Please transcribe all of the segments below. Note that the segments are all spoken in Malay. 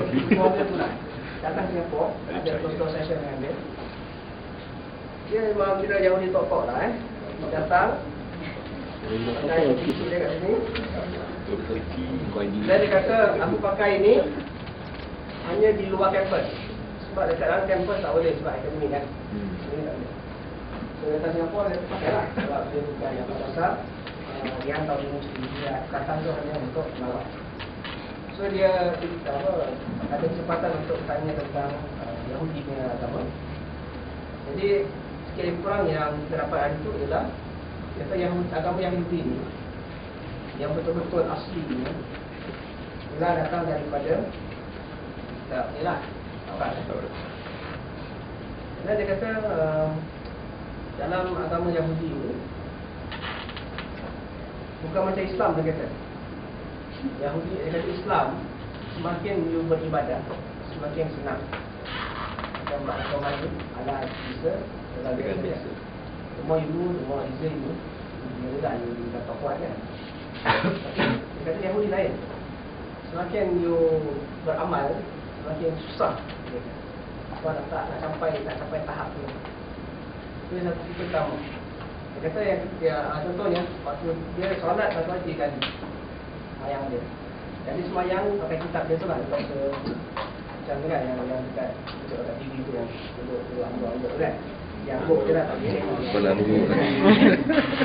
Semua dia pula datang Singapura, ada close session dengan dia. Dia memang kira Yahudi top lah datang. Pakai PC dia kat sini. Dan dia kata, aku pakai ini hanya di luar kampus. Sebab dekat dalam kampus tak boleh sebab akademik kan. Ini tak boleh. So datang Singapura dia pakai lah. Sebab dia bukan yang besar. Dia hantar di universiti. Dia datang tu hanya untuk melawat. So dia ada kesempatan untuk tanya tentang Yahudi punya agama. Jadi sikit lebih kurang yang kita dapat hari itu ialah kata agama Yahudi ini yang betul-betul aslinya ialah datang daripada ialah Taurat. Dan dia kata dalam agama Yahudi ini bukan macam Islam dia kata. Yahudi dia kata Islam semakin you beribadah semakin senang. Dan agama ini adalah bisa dengan biasa. Semua ibu, semua izin ini dia tak dapat kuat kan. Dia kata Yahudi lain. Semakin you beramal semakin susah. Sebab nak sampai tahap tu. Itu satu tipe pertama. Dia kata yang contohnya waktu dia solat satu hari kali semayang dia. Jadi semayang pakai kitab dia tu lah. Macam tu kan yang dekat TV tu yang duduk angguk-angguk tu kan. Dia angguk je lah tak boleh.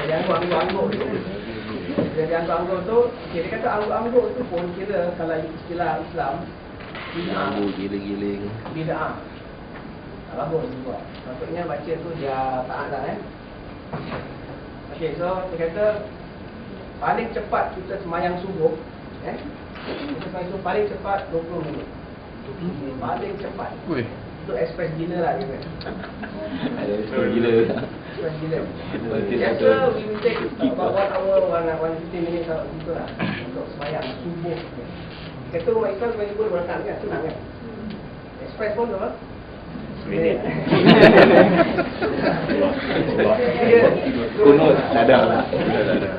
Dia angguk-angguk tu. Dia angguk-angguk tu, dia kata angguk-angguk tu pun kira kalau istilah Islam angguk giling-giling. Bid'ah. Tak bagus juga. Maksudnya baca tu dia taat lah Okey, so dia kata paling cepat kita semayang subuh kita semayang subuh paling cepat 20 minit. Paling cepat. Itu express gila lah dia kata. Express gila. Express gila. Biasa we will take about 1 hour, 150 minutes gitu lah untuk semayang subuh. Kata umat Islam semayang subuh 2 rakaat kan, senang kan. Express pun tu lah minit. Kunut ada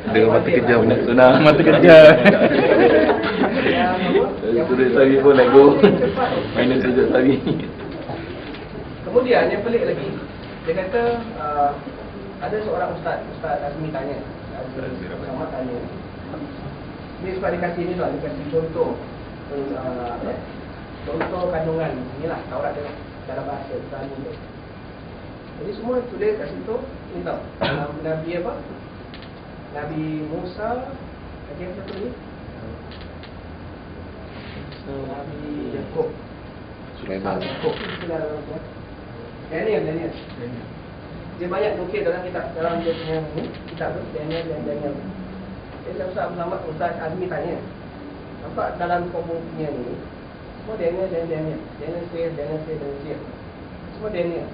dengan mata kejam senang mata kejam. Sudah tadi pun let go. Minus sejak tadi. Kemudian yang pelik lagi, dia kata ada seorang Ustaz Azmi tanya. Sama tanya. Ni sebab dia kasih ni lah, dia kasih contoh contoh kandungan inilah Taurat dia dalam bahasa Ibrani tu. Jadi semua tulis kat situ ni tau. Nabi apa? Nabi Musa, ada satu ni. Nabi Yakub, Sulaiman. Daniel. Dia banyak nukil dalam kitab dalam dia punya ni, kitab tu Daniel. Jadi Ustaz Azmi tanya, nampak dalam kamu punya ni semua Daniel. Daniel. Semua Daniel.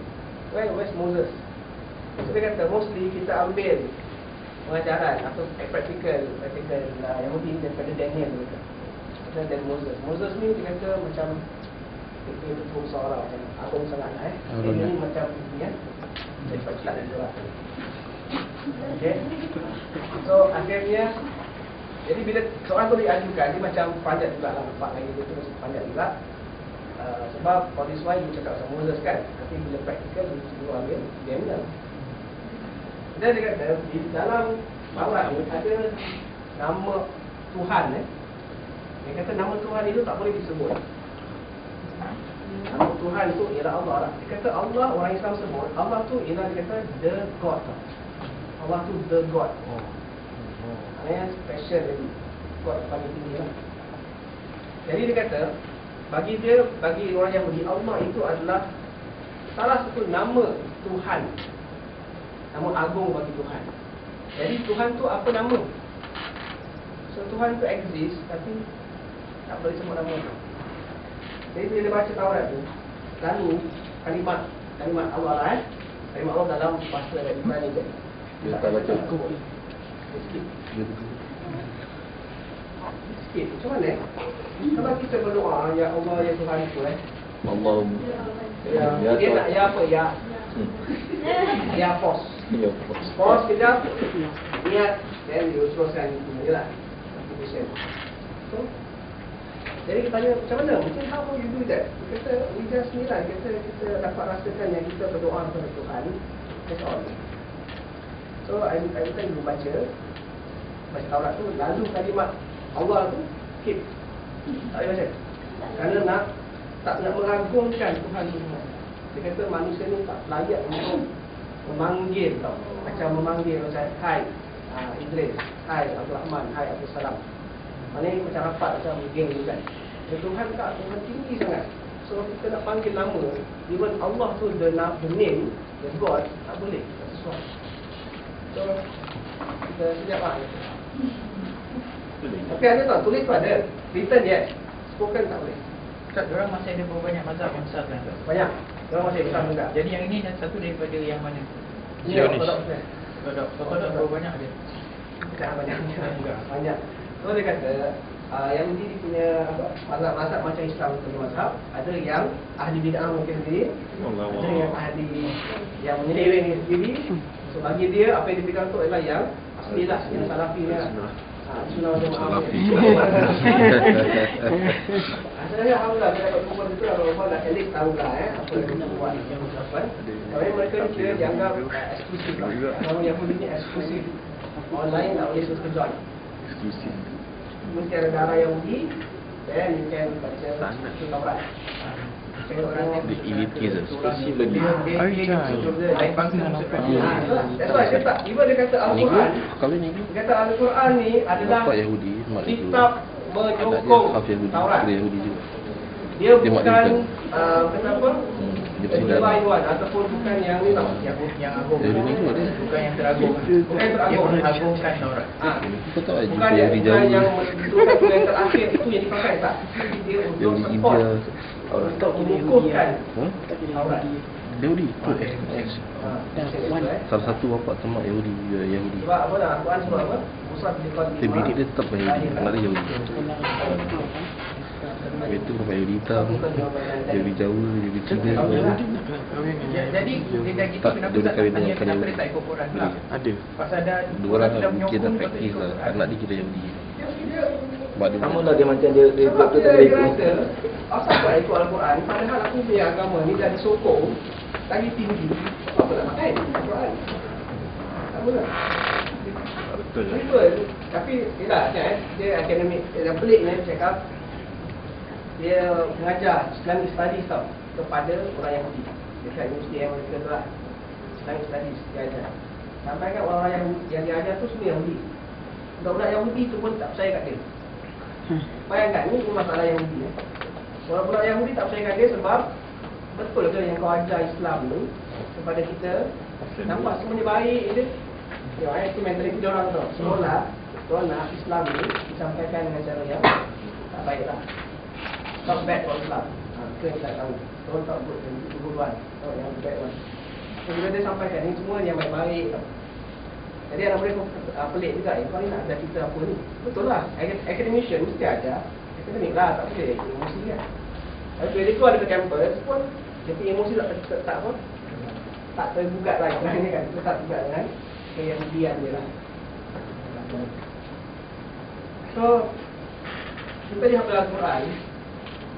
Where's Moses? So dia kata mostly kita ambil pengajaran atau praktikal Yahudi daripada Daniel mereka. Dan Moses ni dia kata macam dia betul seorang macam agung sangat lah Daniel ni macam ni jadi tak ada lah. Okay. So akhirnya jadi bila soalan tu diajukan, dia macam panjat juga lah, nampak lagi dia terus panjat juga. Sebab all this while dia cakap sama Moses kan, tapi bila praktikal dia ambil Daniel. Dan dia kata di dalam Taurat ni ada nama Tuhan dia kata nama Tuhan itu tak boleh disebut. Nama Tuhan tu ialah Allah lah. Dia kata Allah, orang Islam sebut Allah tu ialah dia kata the God. Allah tu the God. Maknanya special lagi, God paling tinggi lah. Jadi dia kata bagi orang Yahudi, Allah itu adalah salah satu nama Tuhan, nama agung bagi Tuhan. Jadi Tuhan tu apa nama? So Tuhan tu exist tapi tak boleh sebut nama tu. Jadi bila dia baca Taurat tu, lalu kalimat Allah lah kalimat Allah dalam bahasa Ibrani tu Dia tak baca sikit. Macam mana? Kalau kita berdoa, ya Allah, ya Tuhan itu Allah. Dia nak ya apa? Ya pos. Pos kejap. Niat. Dan dia teruskan je lah. So Jadi kita tanya macam mana? Macam how you do that? Dia kata, we just ni lah. Kita dapat rasakan yang kita berdoa kepada Tuhan. That's all. So, every time you baca Taurat tu, lalu kalimat awal tu, keep. Tak boleh baca. Kerana tak nak mengagungkan Tuhan semua. Dia kata manusia ni tak layak untuk memanggil tau. Macam memanggil macam, hai Idris, hai Abdul Rahman, hai Abdul Salam. Maknanya macam rapat, macam geng ni kan. Tuhan tak, Tuhan tinggi sangat. So kita nak panggil nama, even Allah tu the name, the God, tak boleh, tak sesuai. So kita sejak lah. Tapi ada tak, tulis tu ada, written yes, spoken tak boleh. Ustaz, diorang masih ada berapa banyak mazhab yang besar kan? Banyak, orang masih besar juga. Jadi yang ini satu daripada yang mana? Zionis. Kodok berapa banyak dia? Bukan banyak juga, banyak. So dia kata, Yahudi dia punya mazhab macam Islam punya mazhab. Ada yang ahli bid'ah mungkin sendiri, ada yang ahli yang menyeleweng sendiri. So bagi dia, apa yang dia pegang tu adalah yang aslilah, yang salafinya. Sunnah wal Jamaah. Sebenarnya alhamdulillah kita dapat kumpulan itu, orang dah elik tahulah apa yang kita buat ucapan. Tapi mereka ni kira dianggap eksklusif lah. Orang Yahudi ni eksklusif. Orang lain tak boleh suka join. Eksklusif. Mesti ada darah Yahudi, then you can baca Taurat. The elitism. Eksklusif lagi. Lain bangsa That's why dia tak, even dia kata Al-Quran, Kalau ni dia kata Al-Quran ni adalah bapak Yahudi, mak dia kitab anak dia menyokong half Yahudi, Taurat. dia Yahudi juga. Dia Dia mak dia bukan bukan. kata apa? Dia bersidang. Divine ataupun bukan yang ni tau, yang agung. Yahudi ni juga dia. Bukan yang teragung. bukan yang Dia teragung. mengagungkan Taurat. Kau tahu tak Bukan jumpa yang, Yahudi bukan yang Jawa, menentukan yang terakhir itu yang dipakai tak. Dia untuk Yahudi support, India, untuk mengukuhkan Taurat. Yahudi tu salah Sebab satu bapa temak Yahudi juga Yahudi. apa dah, Al-Quran sebab apa? Musab Tapi bini dia tetap Yahudi, anak dia Yahudi. Itu bapa Yahudi hitam, Yahudi Jawa, Yahudi Cina. Jadi dia dah gitu, Tak, kenapa dia tak kahwin tanya dengan kenapa Yahudi. dia tak ikut Quran pula? Ada. Pasal dah Dua orang sudah mungkin dah menyokong, praktis lah. patut ikut Anak dia kira Yahudi. Sebab dia Sama lah dia macam dia buat tu tak boleh ikut. asal buat ikut Al-Quran, padahal aku punya agama ni dah disokong lagi tinggi. Apa nak pakai Al-Quran? Tak boleh. betul lah. Betul. Tapi yelah, dia akademik, yang peliknya dia cakap dia mengajar Islamic Studies tau kepada orang Yahudi dekat universiti yang mereka tu lah. Islamic Studies dia ajar. Sampai kan orang-orang yang dia ajar tu semua Yahudi. Budak-budak Yahudi tu pun tak percaya kat dia. Bayangkan, ni masalah Yahudi. Budak-budak Yahudi tak percaya kat dia sebab betul ke yang kau ajar Islam ni kepada kita, nampak semuanya baik je. Itu mentaliti dia orang tu. Seolah Islam ni disampaikan dengan cara yang tak baik lah. Talk bad for Islam. Itu yang kita tahu. Don't talk good and good one. Oh, yang bad one. So, bila dia sampaikan ni semua yang baik-baik tau. Jadi anak mereka pelik juga, kau ni nak ajar kita apa ni? Betul lah, academician mesti ajar. Akademik lah, tak boleh emosi kan. Tapi bila dia keluar dekat kampus pun, dia punya emosi tak apa, tak tergugat lah sebenarnya kan. Dia tak tergugat dengan keyahudian dia lah. So, kita lihat dalam Quran.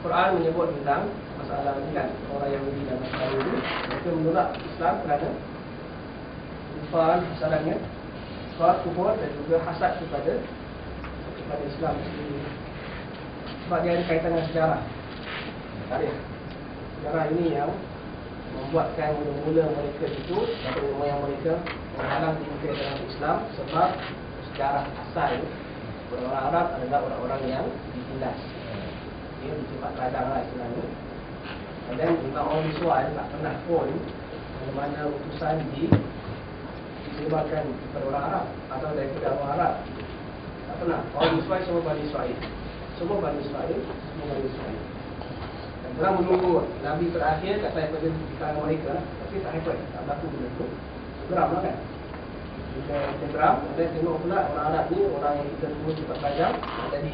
Quran menyebut tentang masalah ni kan, orang Yahudi dan masalah ini. Mereka menolak Islam kerana kufaran hasadannya, kufur dan juga hasad kepada Islam sendiri. Sebab dia ada kaitan dengan sejarah. Tarikh. Sejarah ini yang membuatkan mula-mula mereka itu, atau moyang mereka menghalang dimulai dalam Islam sebab sejarah asal orang Arab adalah orang-orang yang ditindas. Dia dicempat ladang lah istilahnya. Dan Imam Al-Miswal tak pernah pun mana utusan disebarkan kepada orang Arab atau daripada orang Arab. Tak pernah. Al-Miswal semua Bani Israel. Semua Bani Israel. Dan telah menunggu Nabi terakhir kat saya pada di kalangan mereka lah. Tapi tak happen. Tak berlaku benda tu. Geram lah kan. Kita geram. Dan tengok pula orang Arab ni, orang yang kita semua cepat belajar, jadi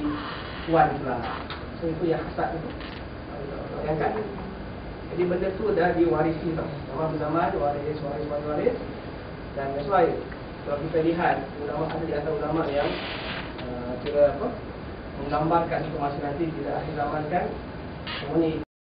tuan pula. So itu yang hasad itu. Bayangkan. Jadi benda tu dah diwarisi tau. Zaman-zaman waris. Dan that's why kalau kita lihat ulama, ada di antara ulama yang kira apa, menggambarkan informasi nanti tidak akhir zaman kan semua ni